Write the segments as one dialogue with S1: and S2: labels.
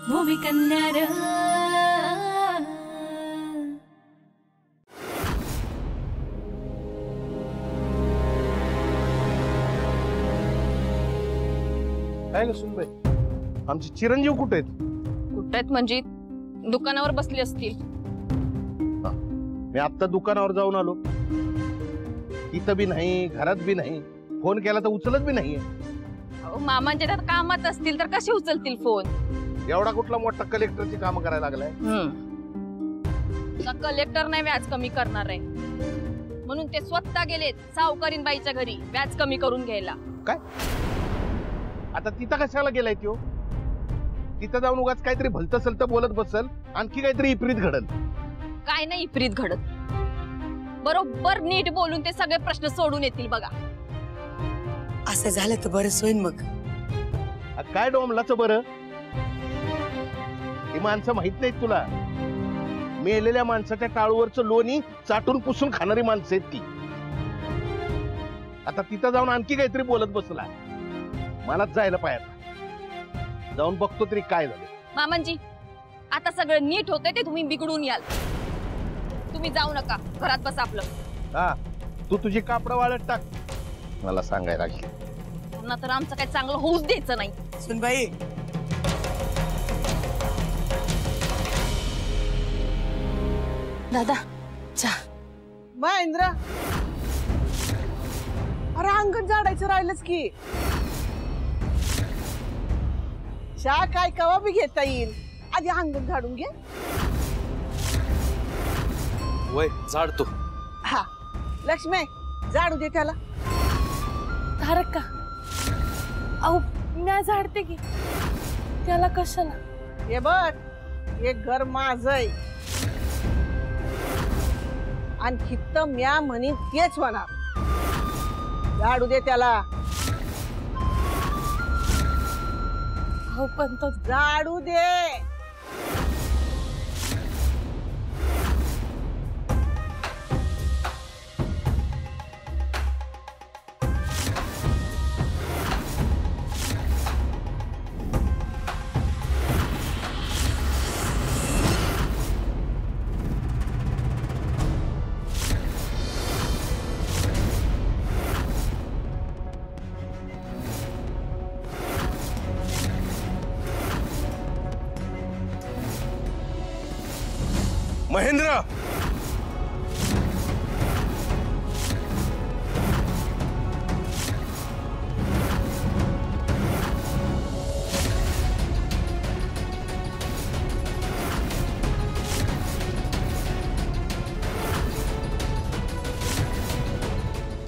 S1: भूमिकन्या रे।
S2: काय ग सुनबाई, आमचे चिरंजीव कुठे आहेत?
S3: कुठे आहेत म्हणजे दुकानावर बसली असतील।
S2: मी आता दुकानावर जाऊन आलो, इथं बी नाही, घरात बी नाही, फोन केला तर उचलत बी नाहीये।
S3: मामांच्या त्यात कामात असतील तर कसे उचलतील फोन?
S2: एवढा कुठला मोठा कलेक्टरची काम करायला लागलाय?
S3: कलेक्टर नाही व्याज कमी करणार आहे म्हणून ते स्वतः गेलेत सावकारीन बाईच्या घरी व्याज कमी करून घ्यायला।
S2: काय आता तिथं कशाला गेलाय त्यो? तिथं जाऊन उगाच काहीतरी भलत सलत बोलत बसल, आणखी काहीतरी विपरीत घडल।
S3: काय नाही विपरीत घडत, बरोबर नीट बोलून ते सगळे प्रश्न सोडून येतील बघा।
S4: असं झालं तर बरंच होईल मग।
S2: काय डोमलाच बरं? ही माणसं माहित नाहीत तुला? मेलेल्या माणसाच्या टाळूवरचं लोणी चाटून पुसून खाणारी माणसं आहेत ती। आता तिथं जाऊन आणखी काहीतरी बोलत बसला, मलाच जायला पाहिजे। जाऊन बघतो तरी काय झालं।
S3: मामांजी आता सगळं नीट होतंय ते तुम्ही बिघडून याल, तुम्ही जाऊ नका, घरात बसा आपलं।
S2: हा, तू तुझी कापडं वाळत टाक, मला सांगायला लागली।
S3: त्यांना तर आमचं काही चांगलं होऊच द्यायचं नाही।
S4: सुनबाई,
S1: दादा
S4: चा
S5: महेंद्र, अरे अंगण झाडायचं राहिलंच की। चहा काय कवा बी घेता येईल, आधी अंगण झाडून घे।
S6: वय झाडतो।
S5: हा लक्ष्मी, झाडू दे त्याला।
S1: तारक का? अहो मी झाडते की, त्याला कशाला?
S5: हे बघ, हे घर माझंय आणि खित्त म्या म्हणीन तेच होणार। झाडू दे त्याला।
S1: हो पण तो
S5: झाडू दे।
S2: महेंद्र,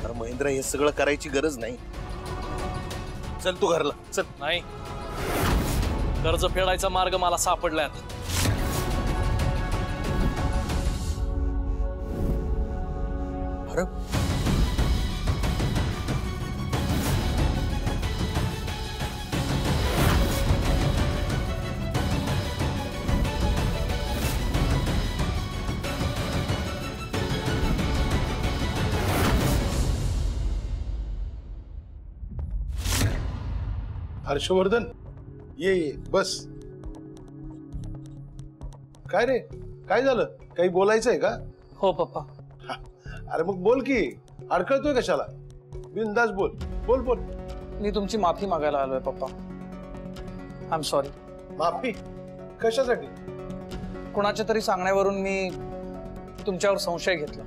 S2: अरे महेंद्र, हे सगळं करायची गरज नाही। चल तू घरला चल।
S6: नाही, कर्ज फेडायचा मार्ग मला सापडलाय आता।
S2: अरे
S7: हर्षवर्धन, ये बस। काय रे, काय झालं? काही बोलायचंय का?
S6: हो पप्पा।
S7: अरे मग बोल की, अडकळतोय कशाला? बिनधास्त बोल, बोल बोल।
S6: मी तुमची माफी मागायला आलोय पप्पा। I am sorry.
S7: माफी कशासाठी?
S6: कुणाच्या तरी सांगण्यावरून मी तुमच्यावर संशय घेतला।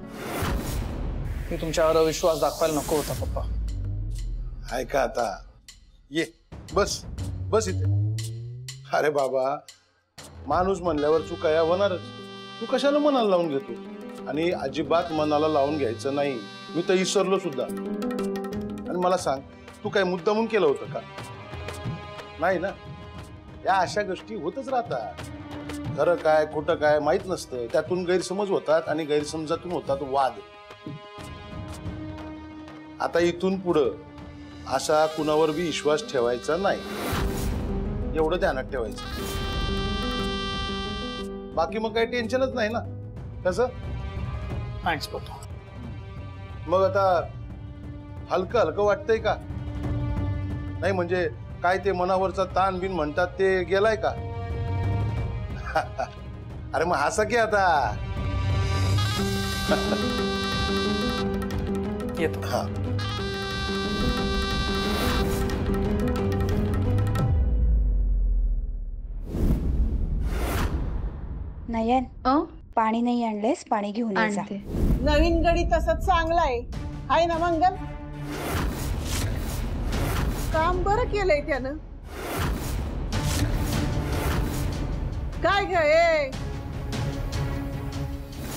S6: मी तुमच्यावर अविश्वास दाखवायला नको होता पप्पा।
S7: ऐका आता, ये बस बस इथे। अरे बाबा, माणूस म्हणल्यावर चुका होणारच, तू कशाला मनाला लावून घेतो? आणि अजिबात मनाला लावून घ्यायचं नाही, मी तर विसरलो सुद्धा। आणि मला सांग, तू काय मुद्दामून केलं होतं का? नाही ना? या अशा गोष्टी होतच राहतात। खरं काय खोटं काय माहित नसतं, त्यातून गैरसमज होतात आणि गैरसमजातून होतात वाद। आता इथून पुढं असा कुणावर बी विश्वास ठेवायचा नाही, एवढं ध्यानात ठेवायचं। बाकी मग काही टेन्शनच नाही ना? कसं?
S6: थँक्स पप्पा।
S7: मग आता हलकं हलकं वाटतंय का? नाही म्हणजे काय ते मनावरचा ताण बिन म्हणतात ते गेलाय का? अरे मग हसा की आता.
S6: येतो.
S7: हा.
S8: नयन पाणी नाही आणलेस, पाणी घेऊन ये जा.
S5: नवीन गडी तसंच चांगलं आहे. हाय ना मंगल? काम बरं केलंय त्यानं. काय ग हे?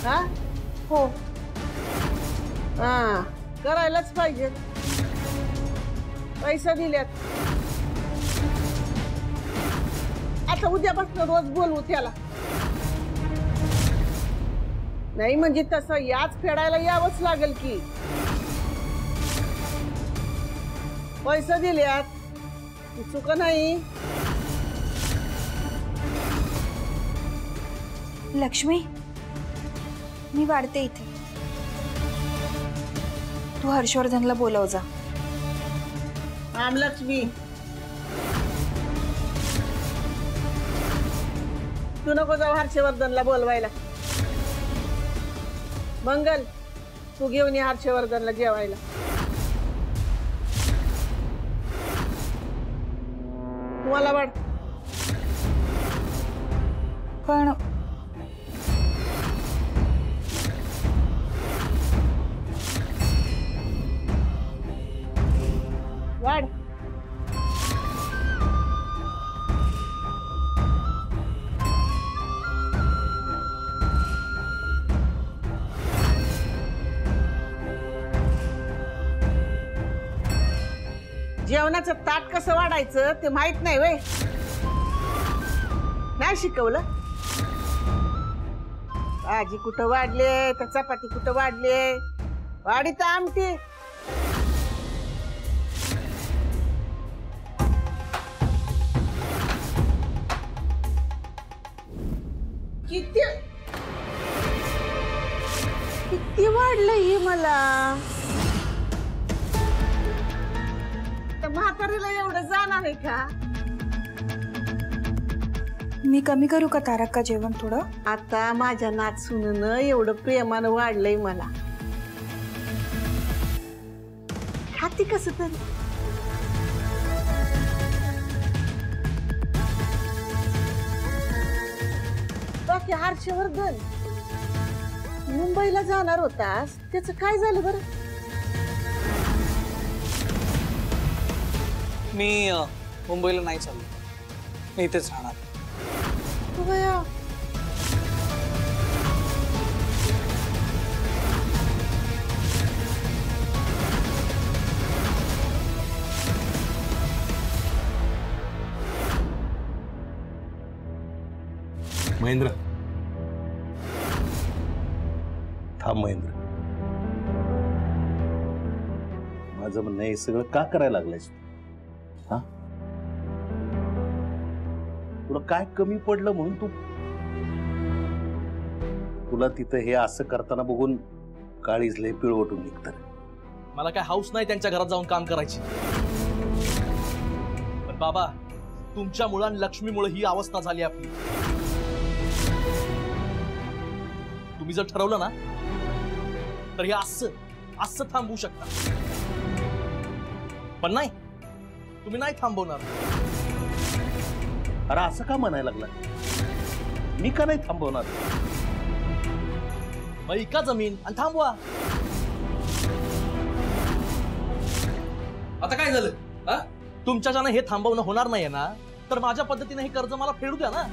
S5: हा?
S8: हो.
S5: हा, करायलाच पाहिजे. पैसे दिल्यात. आता उद्यापासून रोज बोलवू त्याला. नाही म्हणजे तसं याच फेडायला यावंच लागेल की. पैसे दिल्यात, चुक नाही.
S8: लक्ष्मी, मी वाढते इथे. तू हर्षवर्धनला बोलव जा.
S5: आम लक्ष्मी, तू नको जाऊ हर्षवर्धनला बोलवायला. मंगल, तू घेऊन ये हर्षवर्धनला जेवायला. तुम्हाला वाट.
S8: पण
S5: वाढ. जेवणाचं ताट कसं वाढायचं ते माहित नाही वे. नाही शिकवलं. भाजी कुठं वाढले तर चपाती कुठं वाढले. वाढी तर आमटी. किती किती वाढलं हे मला. म्हातारीला एवढं जाणार आहे का?
S8: मी कमी करू का तारक का जेवण थोडं?
S5: आता माझ्या नाचून एवढं प्रेमानं वाढलंय मला. हाती कस तरी. बाकी हर्षवर्धन मुंबईला जाणार होतास, त्याचं काय झालं बरं?
S6: मी मुंबईला नाही चाललो. मी इथेच राहणार.
S5: बया.
S7: महेंद्र, थांब महेंद्र. माझं म्हणणं हे सगळं का करायला लागलायस? हा, तुला काय कमी पडलं म्हणून तुला तिथं हे असं करताना बघून काळीज लय पिळवटून निघतं.
S9: मला काय हाऊस नाही त्यांच्या घरात जाऊन काम करायची. पण बाबा, तुमच्या मुळान लक्ष्मीमुळे ही अवस्था झाली आपली. तुम्ही जर ठरवलं ना तर हे असं थांबवू शकता. पण नाही, तुम्ही नाही थांबवणार.
S7: अरे असं का म्हणायला लागला? मी का नाही थांबवणार?
S9: मग इका जमीन आणि थांबवा. आता काय झालं? तुमच्याच्यानं हे थांबवणं होणार नाहीये ना, तर माझ्या पद्धतीने हे कर्ज मला फेडू द्या ना.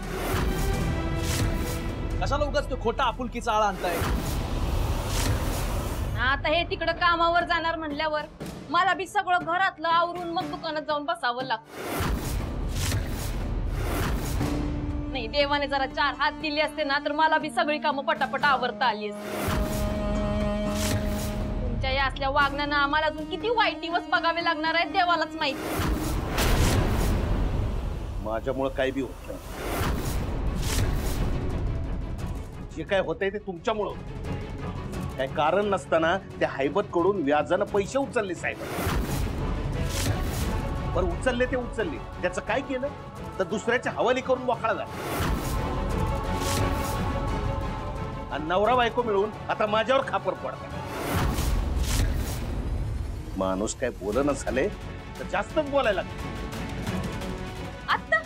S9: कशाला उगाच तो खोटा आपुलकीचा आळा आणताय?
S3: आता हे तिकडं कामावर जाणार म्हणल्यावर मला बी सगळं घरातलं आवरून मग दुकानात जाऊन बसावं लागतं. नाही, देवाने जरा 4 हात दिले असते ना तर मला बी सगळी कामं पटापट आवरता आली असते. तुमच्या या असल्या वागण्यानं आम्हाला अजून किती वाईट दिवस बघावे लागणार आहेत देवालाच माहिती.
S7: माझ्यामुळे काय बी होत नाही. जे काय होतंय ते तुमच्यामुळं होतं. काय कारण नसताना त्या हैबत कडून व्याजानं पैसे उचलले साहेब. बरं, उचलले ते उचलले, त्याचं काय केलं? तर दुसऱ्याच्या हवाली करून मोकळा झाला.
S2: आणि नवरा बायको मिळून आता माझ्यावर खापर पडतात. माणूस काय बोलणं झाले तर जास्तच बोलायला लागले.
S3: आता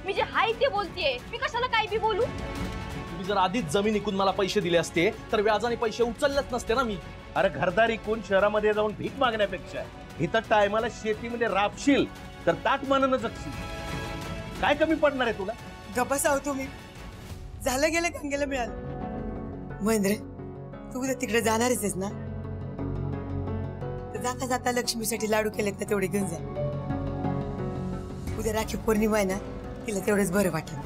S3: मी जे हाय ते बोलतेय, मी कशाला काय बी बोलू?
S9: तुम्ही जर आधीच जमीन इकून मला पैसे दिले असते तर व्याजाने पैसे उचललेच नसते ना मी.
S2: अरे घरदार इकून शहरामध्ये जाऊन भीक मागण्यापेक्षा इथं टायमाला शेतीमध्ये राबशील तर ताट मानानं जगशील. काय कमी पडणार आहे तुला?
S4: गप्पा आहो तुम्ही. झालं गेलं गंगेला मिळालं. महेंद्र, तू उद्या तिकडे जाणारच आहेस ना? तर जाता जाता लक्ष्मीसाठी लाडू केलेत ना, तेवढे घेऊन जा. उद्या राखी पौर्णिमा आहे ना, तिला तेवढंच बरं वाटेल.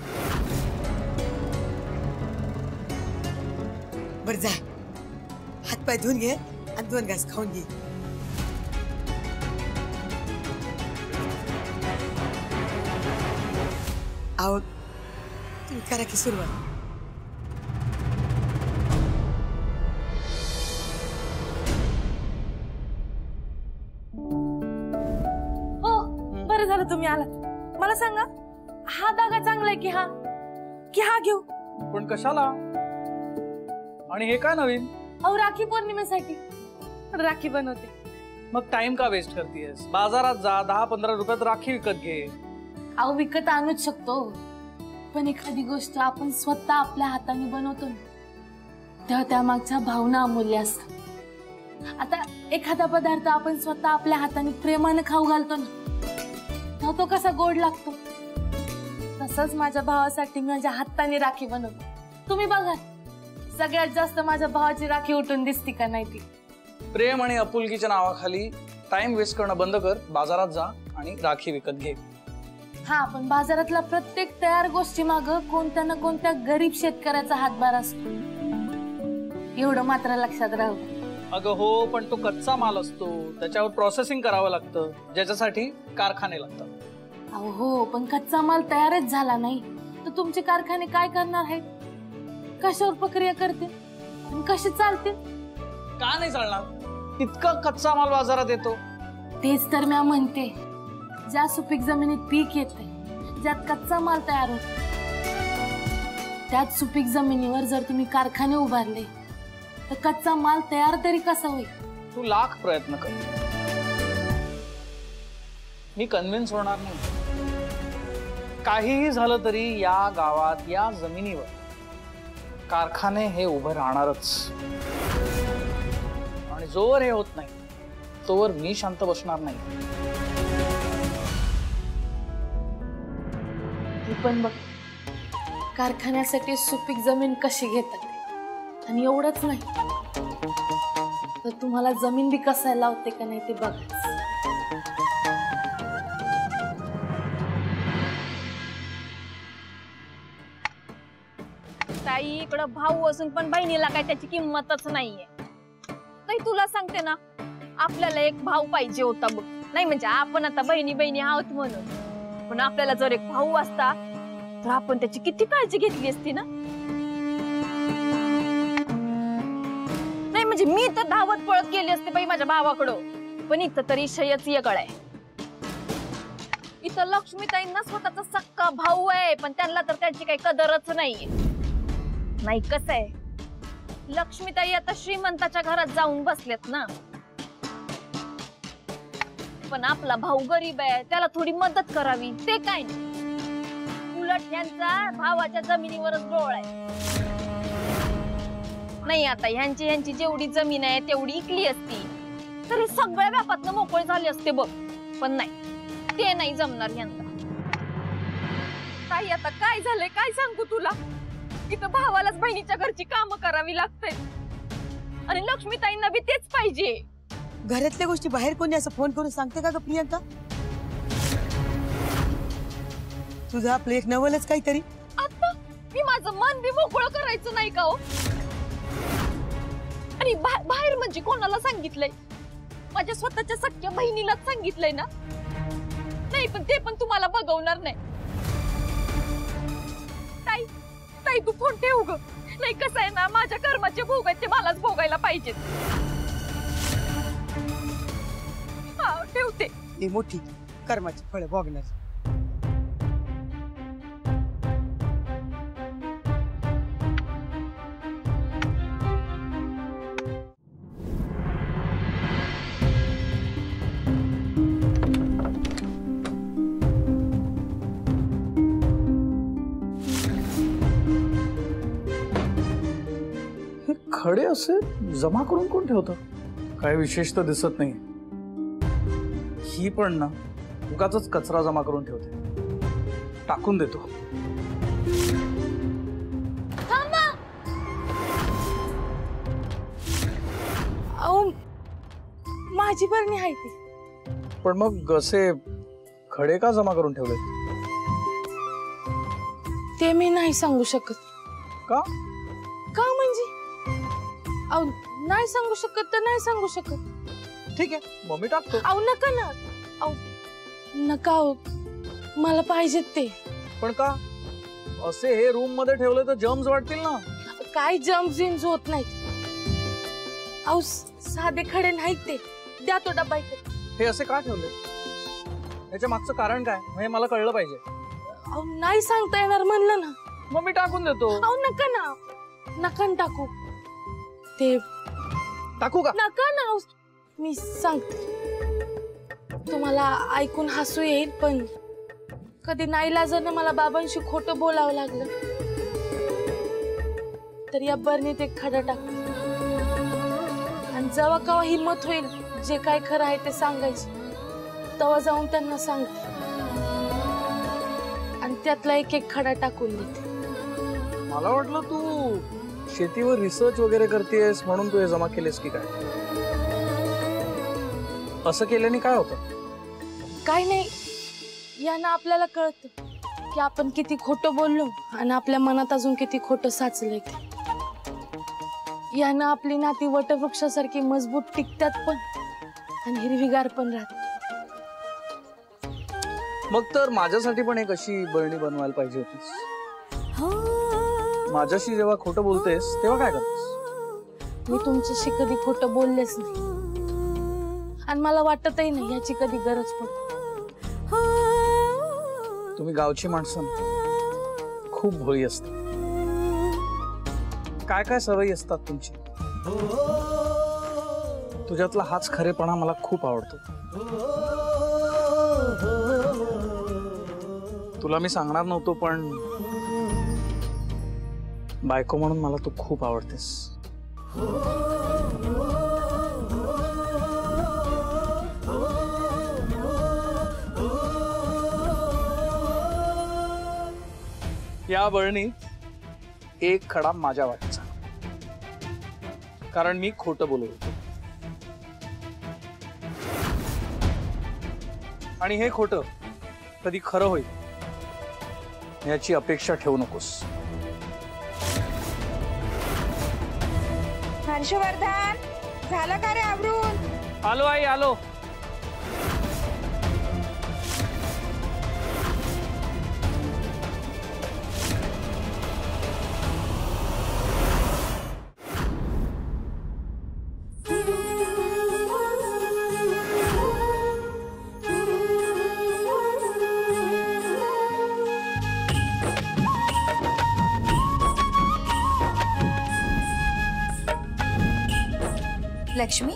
S4: बरं जा, हातपाय धुवून घे आणि 2 घास खाऊन घे. आहो तुम्ही करा की सुरुवात.
S1: हो, बरं झालं तुम्ही आलात. मला सांगा, हा धागा चांगला आहे की हा घेऊ?
S6: पण कशाला? आणि हे काय नवीन?
S1: अहो, राखी पौर्णिमेसाठी राखी बनवते.
S6: मग टाइम का वेस्ट करतेस? बाजारात जा, 10-15 रुपयात राखी विकत घे.
S1: अहो, विकत आणूच शकतो, पण एखादी गोष्ट आपण स्वतः आपल्या हाताने बनवतो ना, तेव्हा त्या मागच्या भावना अमूल्य असतात. आता एखादा पदार्थ आपण स्वतः आपल्या हाताने प्रेमाने खाऊ घालतो ना, तेव्हा तो कसा गोड लागतो. तसंच माझ्या भावासाठी मी माझ्या हाताने राखी बनवतो. तुम्ही बघा, सगळ्यात जास्त माझ्या भावाची राखी उठून दिसती का नाही ती.
S6: प्रेम आणि आपुलकीच्या नावाखाली टाइम वेस्ट करणं बंद कर. बाजारात जा आणि राखी विकत घे.
S1: हा, पण बाजारातल्या प्रत्येक तयार गोष्टी माग कोणत्या ना कोणत्या गरीब शेतकऱ्याचा हातभार असतो, एवढं मात्र लक्षात राहू.
S6: अगं हो, पण तो कच्चा माल असतो, त्याच्यावर प्रोसेसिंग करावं लागतं, ज्याच्यासाठी कारखाने लागतात.
S1: अहो हो, पण कच्चा माल तयारच झाला नाही तर तुमचे कारखाने काय करणार आहेत? कशावर प्रक्रिया करतील, कसे चालतील?
S6: का नाही चालणार? इतका कच्चा माल बाजारात येतो.
S1: तेच तर मी म्हणते, ज्या सुपीक जमिनीत पीक येते, ज्यात कच्चा माल तयार होतो, त्याच सुपीक जमिनीवर जर तुम्ही कारखाने उभारले तर कच्चा माल तयार तरी कसा होईल?
S6: तू लाख प्रयत्न कर, मी कन्व्हिन्स होणार नाही. काहीही झालं तरी या गावात, या जमिनीवर कारखाने हे उभं राहणारच. आणि जोवर हे होत नाही तोवर मी शांत बसणार नाही.
S1: पण बघ, कारखान्यासाठी सुपीक जमीन कशी घेतात, आणि एवढंच नाही तर तुम्हाला जमीन बी कसा लावते का नाही ते बघा.
S3: ताई, इकडं भाऊ असून पण बहिणीला काय त्याची किंमतच नाहीये. ताई, तुला सांगते ना, आपल्याला एक भाऊ पाहिजे होता बघ. नाही म्हणजे आपण आता बहिणी बहिणी आहोत म्हणून, पण आपल्याला जर एक भाऊ असता तर आपण त्याची किती काळजी घेतली असती ना. नाही म्हणजे मी तर धावत पळत गेली असते बाई माझ्या भावाकडं. पण इथं तरी शयच येगळ आहे. इथं लक्ष्मीताईंना स्वतःचा सक्का भाऊ आहे, पण त्यांना तर त्याची काही कदरच नाहीये. नाही, कसं आहे, लक्ष्मीताई आता श्रीमंताच्या घरात जाऊन बसलेत ना, पण आपला भाऊ गरीब आहे, त्याला थोडी मदत करावी, ते काय नाही. उलट यांचा भावाच्या जमिनीवरच डोळ आहे. नाही, आता ह्यांची जेवढी जमीन आहे तेवढी इकली असती तरी सगळ्या व्यापातनं मोकळे झाले असते बघ. पण नाही, ते नाही जमणार यांना. ताई, आता काय झालंय काय सांगू तुला. इथं भावालाच बहिणीच्या घरची कामं करावी लागतात आणि लक्ष्मीताईंना बी तेच पाहिजे.
S4: घरातल्या गोष्टी बाहेर कोणी असं फोन करून सांगते का ग प्रियंका? तुझं आपलं एक नवलच काहीतरी.
S3: आता मी माझं मन बी मोकळं करायचं नाही का हो? आणि बाहेर म्हणजे कोणाला सांगितलंय? माझ्या स्वतःच्या सख्या बहिणीलाच सांगितलंय ना. नाही, पण ते पण तुम्हाला बघवणार नाही. ताई, ताई, तू फोन ठेव ग. नाही, कसं आहे ना, माझ्या कर्माचे भोग आहेत ते मलाच भोगायला पाहिजेत. हा, ठेवते.
S4: ही मोठी कर्माची फळं भोगणार.
S6: खडे असे जमा करून कोण ठेवतं? काय विशेष तर दिसत नाही. ही पण ना उगाचच कचरा जमा करून ठेवते. टाकून देतो.
S1: अहो माझी बरणी आहे ती.
S6: पण मग असे खडे का जमा करून ठेवले?
S1: ते मी नाही सांगू शकत.
S6: का?
S1: का म्हणजे अहो नाही सांगू शकत तर नाही सांगू शकत.
S6: ठीक आहे मग मी टाकतो.
S1: अहो नका ना. अहो नका हो. मला पाहिजेत ते.
S6: पण का? असे हे रूम मध्ये ठेवले तर जर्म्स वाटतील ना.
S1: काय जम्स जिम्स होत नाहीत. अहो साधे खडे नाहीत ते. द्या तो डब्बा इथे.
S6: हे असे का ठेवले? याच्या मागचं कारण काय हे मला कळलं पाहिजे.
S1: अहो नाही सांगता येणार म्हणलं ना.
S6: मग मी टाकून देतो.
S1: अहो नका ना. नका ना टाकू. ते
S6: टाकू का?
S1: नका ना. अहो, मी सांगते. तुम्हाला ऐकून हसू येईल पण कधी नाईलाजाने मला बाबांशी खोटं बोलावं लागलं तर या बरणीत एक खडा टाकते. आणि जेव्हा केव्हा हिम्मत होईल जे काय खरं आहे ते सांगायचं तेव्हा जाऊन त्यांना सांगते आणि त्यातला एक एक खडा टाकून देते.
S6: मला वाटलं तू शेतीवर रिसर्च वगैरे करतेस म्हणून तू हे जमा केलेस की काय. असं केल्याने काय होतं?
S1: काय नाही. यानं आपल्याला कळतं की आपण किती खोटं बोललो आणि आपल्या मनात अजून किती खोटं साचलंय ते. यानं आपली नाती वटवृक्षासारखी मजबूत टिकतात पण आणि हिरवीगार पण राहतात.
S6: मग तर माझ्यासाठी पण एक अशी बरणी बनवायला पाहिजे होतीस. माझ्याशी जेव्हा खोटं बोलतेस तेव्हा काय करतेस?
S1: मी तुमच्याशी कधी खोटं बोललेच नाही आणि मला वाटतही नाही याची कधी गरज पडते.
S6: तुम्ही गावची माणसं खूप भोळी असतात. काय काय सवयी असतात तुमची. तुझ्यातला हाच खरेपणा मला खूप आवडतो. तुला मी सांगणार नव्हतो पण बायको म्हणून मला तू खूप आवडतेस. या बरणीत एक खडा माझ्या वाटचा कारण मी खोटं बोलत होतो. आणि हे खोटं कधी खरं होईल याची अपेक्षा ठेवू नकोस.
S8: हर्षवर्धन झालं का रे आवरून?
S6: आलो आई आलो.
S8: लक्ष्मी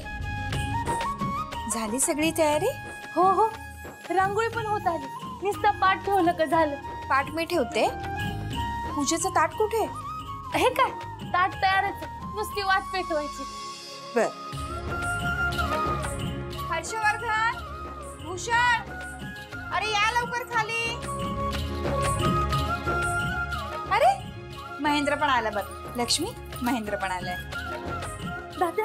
S8: झाली सगळी तयारी?
S1: हो हो रांगोळी पण होत आली. नुसतं पाठ ठेवलं का झालं.
S8: पाठ मी ठेवते. पूजेचं ताट कुठे?
S1: हे काय ताट तयारच आहे. नुसती वाट पेटवायची.
S8: बर. हर्षवर्धन भूषण अरे या लवकर खाली. अरे महेंद्र पण आला. बघ लक्ष्मी महेंद्र पण आलाय.
S1: दादा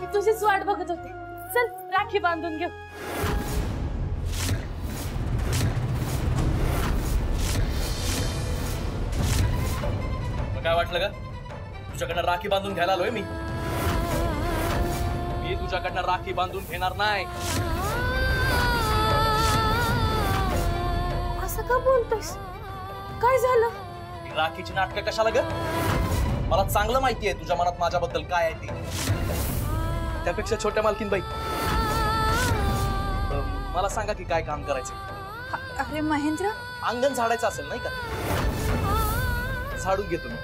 S1: मी तुझीच वाट बघत होते. चल राखी बांधून घेऊ.
S9: काय वाटलं का? तुझ्याकडनं राखी बांधून घ्यायला आलोय मी. मी तुझ्याकडनं राखी बांधून घेणार नाही.
S1: असं का बोलतोस? काय झालं?
S9: ही राखीची नाटकं कशाला ग? मला चांगलं माहितीये तुझ्या मनात माझ्याबद्दल काय आहे ते. त्यापेक्षा छोट्या मालकीनबाई मला सांगा की काय काम करायचं.
S8: अरे महेंद्र
S9: अंगण झाडायचं असेल नाही का? झाडून घेतो मी.